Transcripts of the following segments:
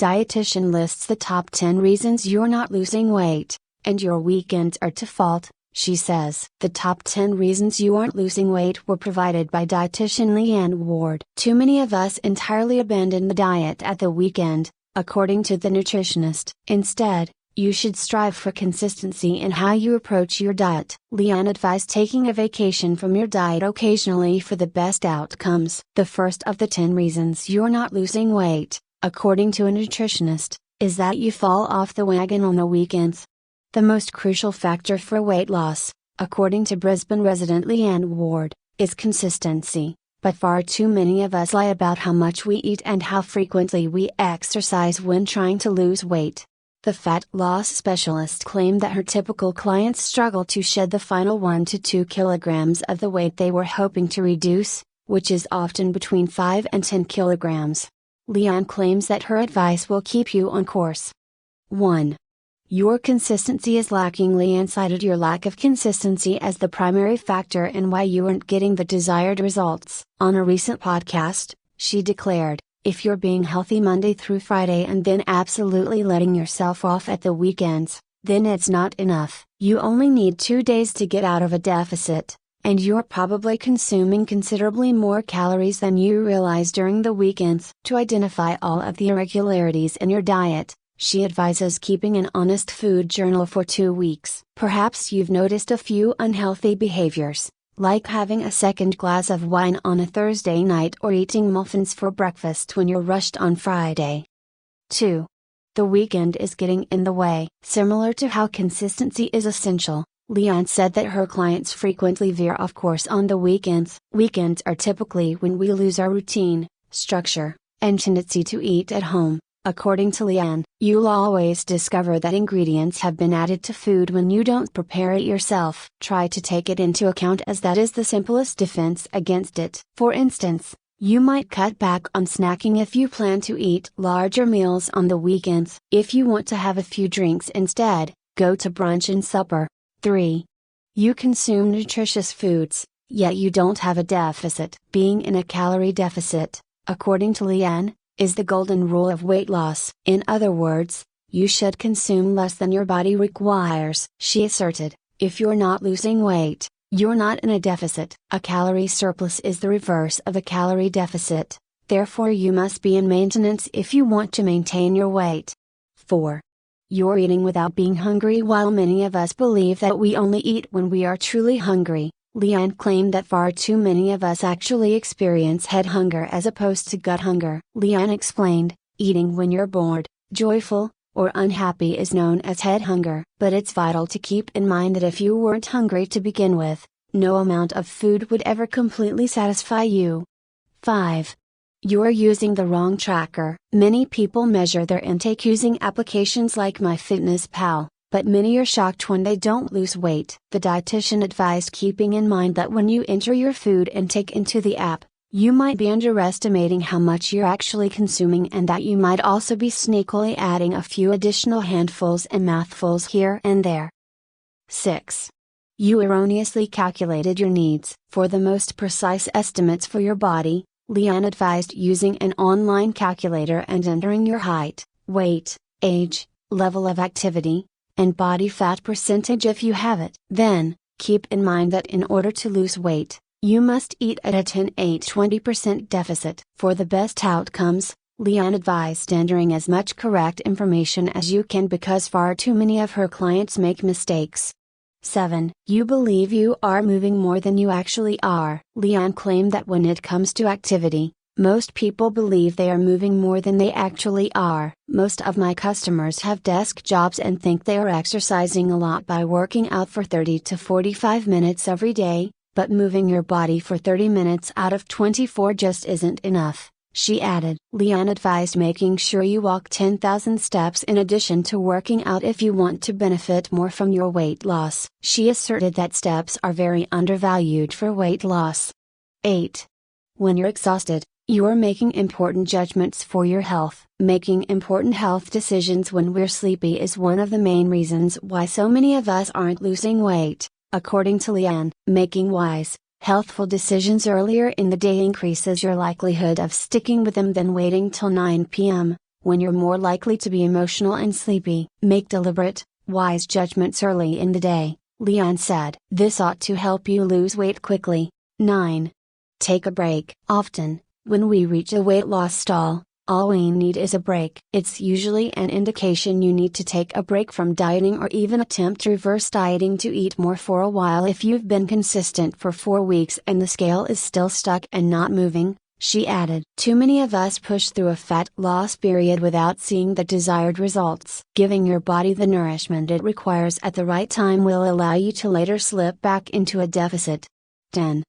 Dietitian lists the top 10 reasons you're not losing weight, and your weekends are to fault, she says. The top 10 reasons you aren't losing weight were provided by dietitian Leanne Ward. Too many of us entirely abandon the diet at the weekend, according to the nutritionist. Instead, you should strive for consistency in how you approach your diet. Leanne advised taking a vacation from your diet occasionally for the best outcomes. The first of the 10 reasons you're not losing weight, according to a nutritionist, is that you fall off the wagon on the weekends. The most crucial factor for weight loss, according to Brisbane resident Leanne Ward, is consistency, but far too many of us lie about how much we eat and how frequently we exercise when trying to lose weight. The fat loss specialist claimed that her typical clients struggle to shed the final 1 to 2 kilograms of the weight they were hoping to reduce, which is often between 5 and 10 kilograms. Leanne claims that her advice will keep you on course. 1. Your consistency is lacking. Leanne cited your lack of consistency as the primary factor in why you aren't getting the desired results. On a recent podcast, she declared, "If you're being healthy Monday through Friday and then absolutely letting yourself off at the weekends, then it's not enough. You only need 2 days to get out of a deficit, and you're probably consuming considerably more calories than you realize during the weekends." To identify all of the irregularities in your diet, she advises keeping an honest food journal for 2 weeks. Perhaps you've noticed a few unhealthy behaviors, like having a second glass of wine on a Thursday night or eating muffins for breakfast when you're rushed on Friday. 2. The weekend is getting in the way. Similar to how consistency is essential, Leanne said that her clients frequently veer off course on the weekends. Weekends are typically when we lose our routine, structure, and tendency to eat at home. According to Leanne, you'll always discover that ingredients have been added to food when you don't prepare it yourself. Try to take it into account, as that is the simplest defense against it. For instance, you might cut back on snacking if you plan to eat larger meals on the weekends. If you want to have a few drinks instead, go to brunch and supper. 3. You consume nutritious foods, yet you don't have a deficit. Being in a calorie deficit, according to Leanne, is the golden rule of weight loss. In other words, you should consume less than your body requires. She asserted, if you're not losing weight, you're not in a deficit. A calorie surplus is the reverse of a calorie deficit, therefore you must be in maintenance if you want to maintain your weight. 4. You're eating without being hungry. While many of us believe that we only eat when we are truly hungry, Leanne claimed that far too many of us actually experience head hunger as opposed to gut hunger. Leanne explained, eating when you're bored, joyful, or unhappy is known as head hunger. But it's vital to keep in mind that if you weren't hungry to begin with, no amount of food would ever completely satisfy you. 5. You're using the wrong tracker. Many people measure their intake using applications like MyFitnessPal, but many are shocked when they don't lose weight. The dietitian advised keeping in mind that when you enter your food intake into the app, you might be underestimating how much you're actually consuming, and that you might also be sneakily adding a few additional handfuls and mouthfuls here and there. 6. You erroneously calculated your needs. For the most precise estimates for your body, Leanne advised using an online calculator and entering your height, weight, age, level of activity, and body fat percentage if you have it. Then, keep in mind that in order to lose weight, you must eat at a 10-20% deficit. For the best outcomes, Leanne advised entering as much correct information as you can because far too many of her clients make mistakes. 7. You believe you are moving more than you actually are. Leanne claimed that when it comes to activity, most people believe they are moving more than they actually are. Most of my customers have desk jobs and think they are exercising a lot by working out for 30 to 45 minutes every day, but moving your body for 30 minutes out of 24 just isn't enough, she added. Leanne advised making sure you walk 10,000 steps in addition to working out if you want to benefit more from your weight loss. She asserted that steps are very undervalued for weight loss. 8. When you're exhausted, you're making important judgments for your health. Making important health decisions when we're sleepy is one of the main reasons why so many of us aren't losing weight, according to Leanne. Making wise, healthful decisions earlier in the day increases your likelihood of sticking with them than waiting till 9 p.m., when you're more likely to be emotional and sleepy. Make deliberate, wise judgments early in the day, Leanne said. This ought to help you lose weight quickly. 9. Take a break. Often, when we reach a weight loss stall, all we need is a break. It's usually an indication you need to take a break from dieting or even attempt reverse dieting to eat more for a while. If you've been consistent for 4 weeks and the scale is still stuck and not moving, she added. Too many of us push through a fat loss period without seeing the desired results. Giving your body the nourishment it requires at the right time will allow you to later slip back into a deficit. 10.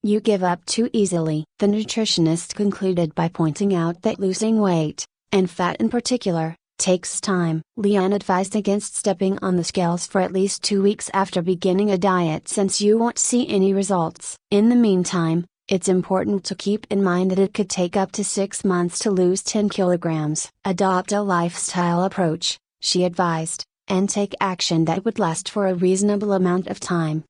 You give up too easily. The nutritionist concluded by pointing out that losing weight, and fat in particular, takes time. Leanne advised against stepping on the scales for at least 2 weeks after beginning a diet since you won't see any results. In the meantime, it's important to keep in mind that it could take up to 6 months to lose 10 kilograms. Adopt a lifestyle approach, she advised, and take action that would last for a reasonable amount of time.